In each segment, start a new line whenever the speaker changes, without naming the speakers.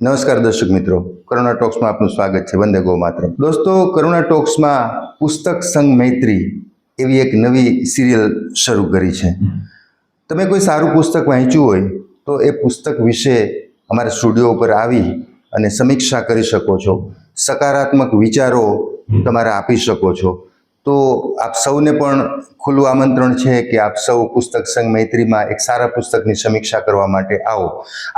નમસ્કાર દર્શક મિત્રો, કરુણા ટોક્સમાં આપનું સ્વાગત છે. વંદે ગો માતરમ. દોસ્તો, કરુણા ટોક્સમાં પુસ્તક સંગ મૈત્રી એવી એક નવી સિરિયલ શરૂ કરી છે. તમે કોઈ સારું પુસ્તક વાંચ્યું હોય તો એ પુસ્તક વિશે અમારા સ્ટુડિયો ઉપર આવી અને સમીક્ષા કરી શકો છો, સકારાત્મક વિચારો તમારે આપી શકો છો. તો આપ સૌને પણ ખુલ્લું આમંત્રણ છે કે આપ સૌ પુસ્તક સંગ મૈત્રીમાં એક સારા પુસ્તકની સમીક્ષા કરવા માટે આવો.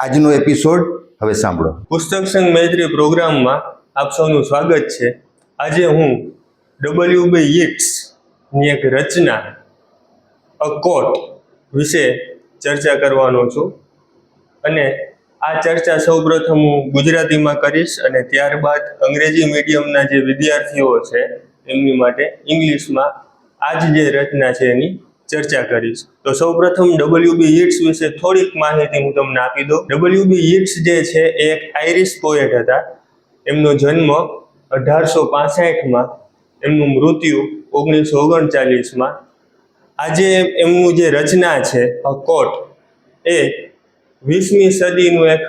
આજનો એપિસોડ હવે સાંભળો.
પુસ્તક સંગ મૈત્રી પ્રોગ્રામમાં આપ સૌનું સ્વાગત છે. આજે હું W.B. Yeats ની એક રચના અ કોટ વિશે ચર્ચા કરવાનો છું અને આ ચર્ચા સૌપ્રથમ હું ગુજરાતીમાં કરીશ અને ત્યારબાદ અંગ્રેજી મીડિયમના જે વિદ્યાર્થીઓ છે એમની માટે ઇંગ્લિશમાં આ જ જે રચના છે એની ચર્ચા કરીશ. તો સૌપ્રથમ W.B. Yeats વિશે થોડીક માહિતી હું તમને આપી દઉં. W.B. Yeats જે છે એ એક આયરિશ પોએટ હતા. એમનો જન્મ 1865માં, એમનું મૃત્યુ 1939માં. આજે એમનું જે રચના છે અ કોટ એ 20મી સદીનું એક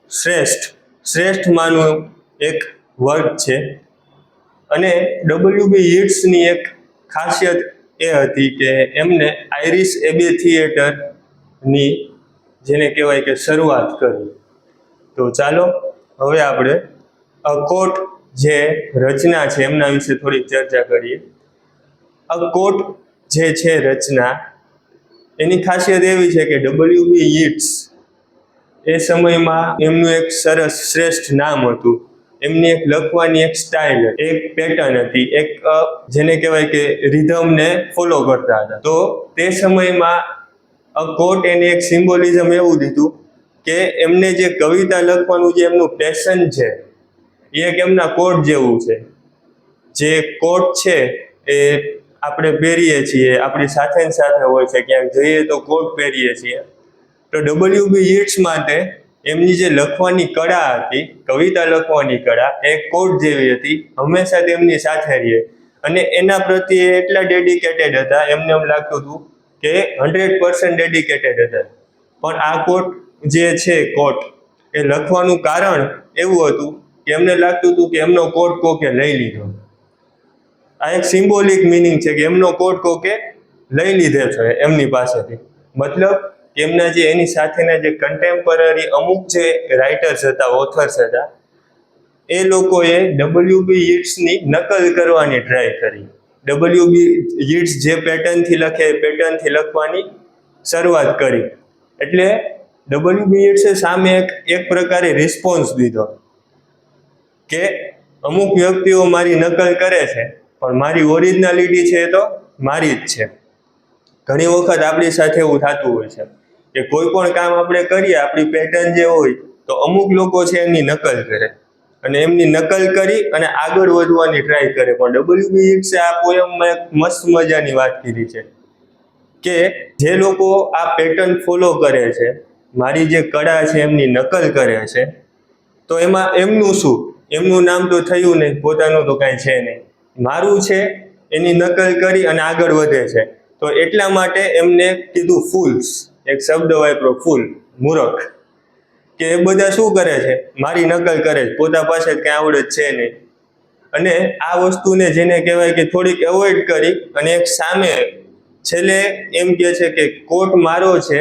શ્રેષ્ઠમાંનું એક વર્ક છે. અને W.B. Yeatsની એક ખાસિયત એ હતી કે એમને આયરિશ એબે થિયેટરની જેને કહેવાય કે શરૂઆત કરી. તો ચાલો હવે આપણે અ કોટ જે રચના છે એમના વિશે થોડીક ચર્ચા કરીએ. અ કોટ જે છે રચના, એની ખાસિયત એવી છે કે W.B. Yeats એ સમયમાં એમનું એક સરસ શ્રેષ્ઠ નામ હતું. એમની એક લખવાની એક સ્ટાઇલ, એક પેટર્ન હતી, એક જેને કહેવાય કે રિધમને ફોલો કરતા હતા. તો તે સમયમાં અ કોટ એને એક સિમ્બોલિઝમ એવું દીધું કે એમને જે કવિતા લખવાનું જે એમનું પેશન છે એ એક એમના કોટ જેવું છે. જે કોટ છે એ આપણે પહેરીએ છીએ, આપણી સાથે ને સાથે હોય છે, ક્યાંક જઈએ તો કોટ પહેરીએ છીએ. તો W.B. Yeats માટે એમની જે લખવાની કળા હતી, કવિતા લખવાની કળા, એ કોટ જેવી હતી, હંમેશા તેમની સાથે રહીએ. અને એના પ્રત્યે એટલા ડેડિકેટેડ હતા, એમને એમ લાગતું હતું કે 100% ડેડિકેટેડ હતા. પણ આ કોટ જે છે કોટ એ લખવાનું કારણ એવું હતું કે એમને લાગતું હતું કે એમનો કોટ કોકે લઈ લીધો. આ એક સિમ્બોલિક મિનિંગ છે કે એમનો કોટ કોકે લઈ લીધે છે એમની પાસેથી. મતલબ એમના જે એની સાથેના જે કન્ટેમ્પરરી અમુક જે રાઇટર્સ હતા, ઓથર્સ હતા, એ લોકોએ W.B. Yeatsની નકલ કરવાની ટ્રાય કરી. W.B. Yeats જે પેટર્નથી લખે એ પેટર્નથી લખવાની શરૂઆત કરી. એટલે W.B. Yeatsએ સામે એક પ્રકારે રિસ્પોન્સ દીધો કે અમુક વ્યક્તિઓ મારી નકલ કરે છે પણ મારી ઓરિજિનાલિટી છે એ તો મારી જ છે. ઘણી વખત આપણી સાથે એવું થતું હોય છે કે કોઈ પણ કામ આપણે કરીએ, આપણી પેટર્ન જે હોય તો અમુક લોકો છે એમની નકલ કરે અને એમની નકલ કરી અને આગળ વધવાની ટ્રાય કરે. પણ W.B. Yeatsએ આ પોયમમાં એક મસ્ત મજાની વાત કરી છે કે જે લોકો આ પેટર્ન ફોલો કરે છે, મારી જે કળા છે એમની નકલ કરે છે, તો એમાં એમનું શું? એમનું નામ તો થયું નહીં, પોતાનું તો કાંઈ છે નહીં. મારું છે એની નકલ કરી અને આગળ વધે છે. તો એટલા માટે એમને કીધું ફૂલ્સ, એક શબ્દ વાપરો, ફૂલ, મૂર્ખ, કે એ બધા શું કરે છે? મારી નકલ કરે છે, પોતા પાસે કાંઈ આવડત છે નહીં. અને આ વસ્તુને જેને કહેવાય કે થોડીક એવોઇડ કરી અને એક સામે છેલ્લે એમ કહે છે કે કોટ મારો છે,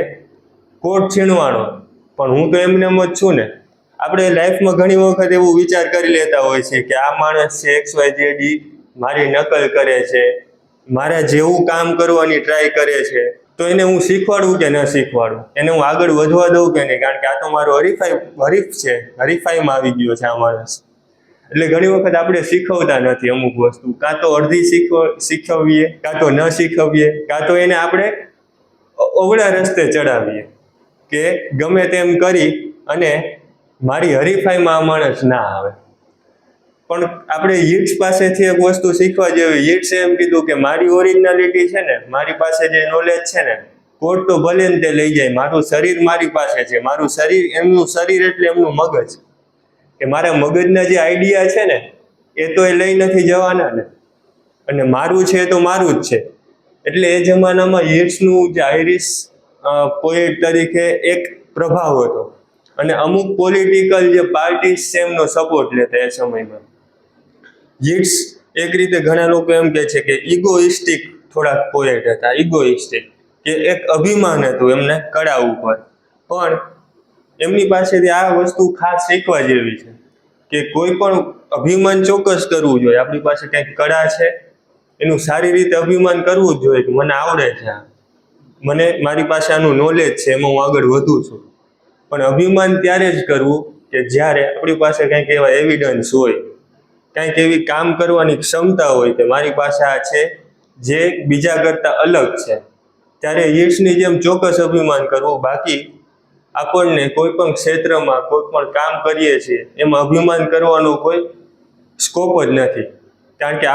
કોટ છીનવાનો, પણ હું તો એમને એમ જ છું ને. આપણે લાઈફમાં ઘણી વખત એવું વિચાર કરી લેતા હોય છે કે આ માણસ છે XYZ મારી નકલ કરે છે, મારા જેવું કામ કરવાની ટ્રાય કરે છે, તો એને હું શીખવાડું કે ન શીખવાડું? એને હું આગળ વધવા દઉં કે નહીં? કારણ કે આ તો મારો હરીફ છે, હરીફાઈમાં આવી ગયો છે આ માણસ. એટલે ઘણી વખત આપણે શીખવતા નથી અમુક વસ્તુ, કાં તો અડધી શીખવીએ, કાં તો ન શીખવીએ, કાં તો એને આપણે અવળા રસ્તે ચડાવીએ કે ગમે તેમ કરી અને મારી હરીફાઈમાં આ માણસ ના આવે. પણ આપણે Yeats પાસેથી એક વસ્તુ શીખવા જેવી. Yeatsએ એમ કીધું કે મારી ઓરિજિનાલિટી છે ને, મારી પાસે જે નોલેજ છે ને, કોટ તો ભલે ને તે લઈ જાય, મારું શરીર મારી પાસે છે. મારું શરીર, એમનું શરીર એટલે એમનું મગજ, કે મારા મગજના જે આઈડિયા છે ને એ તો એ લઈ નથી જવાના ને, અને મારું છે તો મારું જ છે. એટલે એ જમાનામાં Yeatsનું જે આયરિશ પોએટ તરીકે એક પ્રભાવ હતો અને અમુક પોલિટિકલ જે પાર્ટી છે એમનો સપોર્ટ લેતા એ સમયમાં. યીટ્સ એક રીતે ઘણા લોકો એમ કહે છે કે ઇગોઇસ્ટિક થોડાક પોએટ હતા, ઇગોઇસ્ટિક, કે એક અભિમાન હતું એમને કળા ઉપર. પણ એમની પાસેથી આ વસ્તુ ખાસ શીખવા જેવી છે કે કોઈ પણ અભિમાન ચોક્કસ કરવું જોઈએ. આપણી પાસે કંઈક કળા છે એનું સારી રીતે અભિમાન કરવું જ જોઈએ કે મને આવડે છે આ, મને મારી પાસે આનું નોલેજ છે, એમાં હું આગળ વધું છું. પણ અભિમાન ત્યારે જ કરવું કે જ્યારે આપણી પાસે કંઈક એવા એવિડન્સ હોય, કંઈક એવી કામ કરવાની ક્ષમતા હોય કે મારી પાસે આ છે જે બીજા કરતાં અલગ છે, ત્યારે યીટ્સની જેમ ચોક્કસ અભિમાન કરવું. બાકી આપણને કોઈ પણ ક્ષેત્રમાં કોઈ પણ કામ કરીએ છીએ એમાં અભિમાન કરવાનો કોઈ સ્કોપ જ નથી, કારણ કે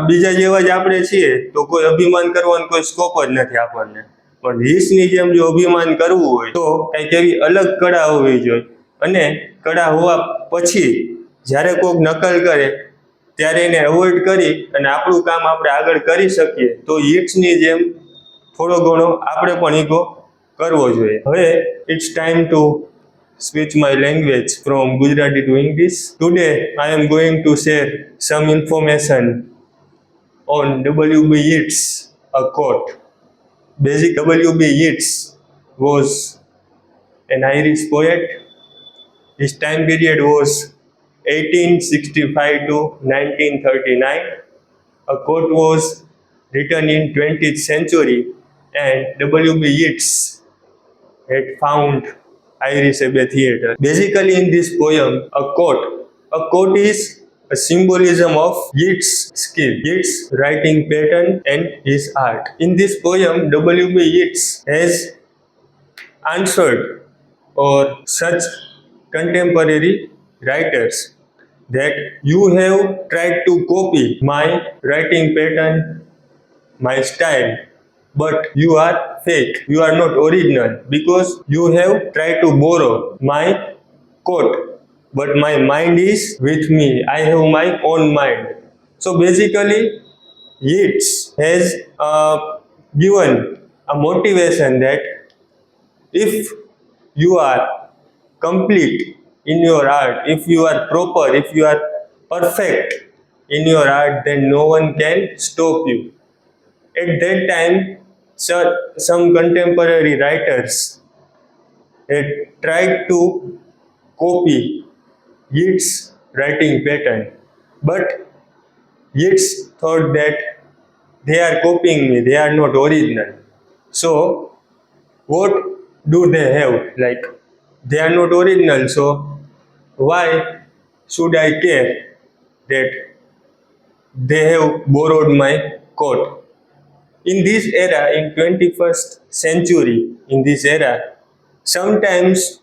બીજા જેવા જ આપણે છીએ તો કોઈ અભિમાન કરવાનો કોઈ સ્કોપ જ નથી આપણને. પણ યીટ્સની જેમ જો અભિમાન કરવું હોય તો કંઈક એવી અલગ કળા હોવી જોઈએ, અને કળા હોવા પછી જ્યારે કોઈક નકલ કરે ત્યારે એને અવોઇડ કરી અને આપણું કામ આપણે આગળ કરી શકીએ તો યીટ્સની જેમ થોડો ઘણો આપણે પણ ઈગો કરવો જોઈએ. હવે it's time to switch my language from Gujarati to English. Today I am going to share some information on W.B. Yeats, a quote. W.B. Yeats was an Irish poet. His time period was 1865 to 1939. A quote was written in 20th century, and W.B. Yeats had found Irish Abbey Theatre. Basically, in this poem, a quote is a symbolism of Yeats' skill, Yeats' writing pattern, and his art. In this poem, W.B. Yeats has answered or such contemporary writers that you have tried to copy my writing pattern, my style, but you are fake, you are not original, because you have tried to borrow my quote, but my mind is with me, I have my own mind. So basically Yeats has given a motivation that if you are complete in your art, if you are proper, if you are perfect in your art, then no one can stop you. At that time, some contemporary writers had tried to copy Yeats' writing pattern, but Yeats thought that they are copying me, they are not original. So what do they have? Like, they are not original, so why should I care that they have borrowed my quote? In this era, in 21st century, in this era, sometimes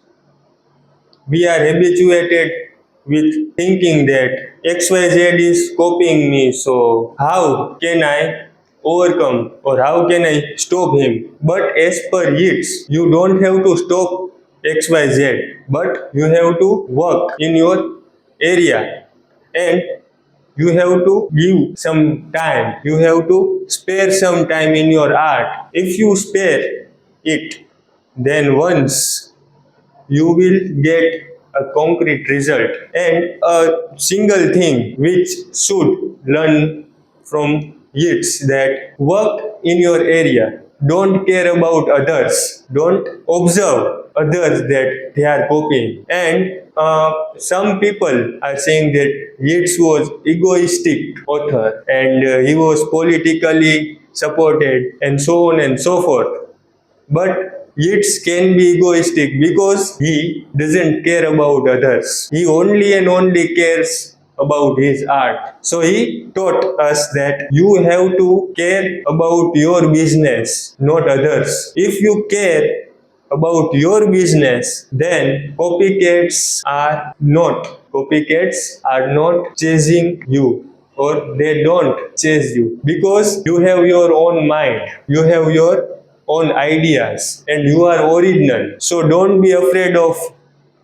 we are habituated with thinking that XYZ is copying me, so how can I overcome or how can I stop him? But as per Yeats, you don't have to stop XYZ, but you have to work in your area, and you have to give some time, you have to spare some time in your art. If you spare it, then once you will get a concrete result. And a single thing which should learn from Yeats, that work in your area, don't care about others, don't observe others that they are copying. And some people are saying that Yeats was egoistic author, and he was politically supported, and so on and so forth. But Yeats can be egoistic because he doesn't care about others. He only and only cares about his art. So he taught us that you have to care about your business, not others. If you care about your business, then copycats are not chasing you, or they don't chase you, because you have your own mind, you have your own ideas, and you are original. So don't be afraid of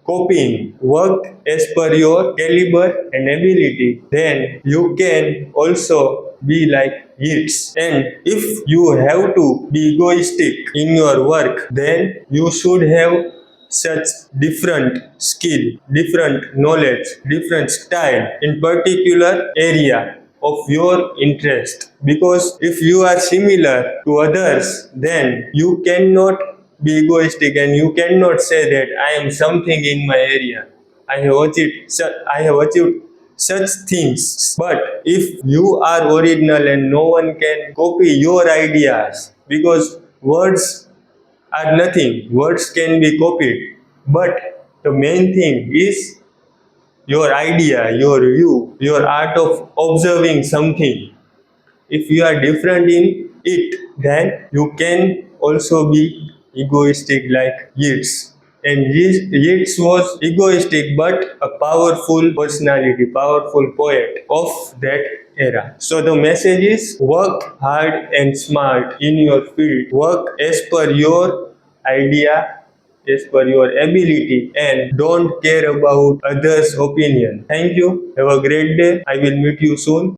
copying. Work as per your caliber and ability, then you can also be like Yeats. And if you have to be egoistic in your work, then you should have such different skill, different knowledge, different style in particular area of your interest. Because if you are similar to others, then you cannot be egoistic and you cannot say that I am something in my area. I have achieved such things. But if you are original and no one can copy your ideas, because words are nothing, words can be copied, but the main thing is your idea, your view, your art of observing something. If you are different in it, then you can also be egoistic like Yeats. And Yeats was egoistic but a powerful personality, powerful poet of that era. So the message is work hard and smart in your field. Work as per your idea, as per your ability, and don't care about others' opinion. Thank you. Have a great day. I will meet you soon.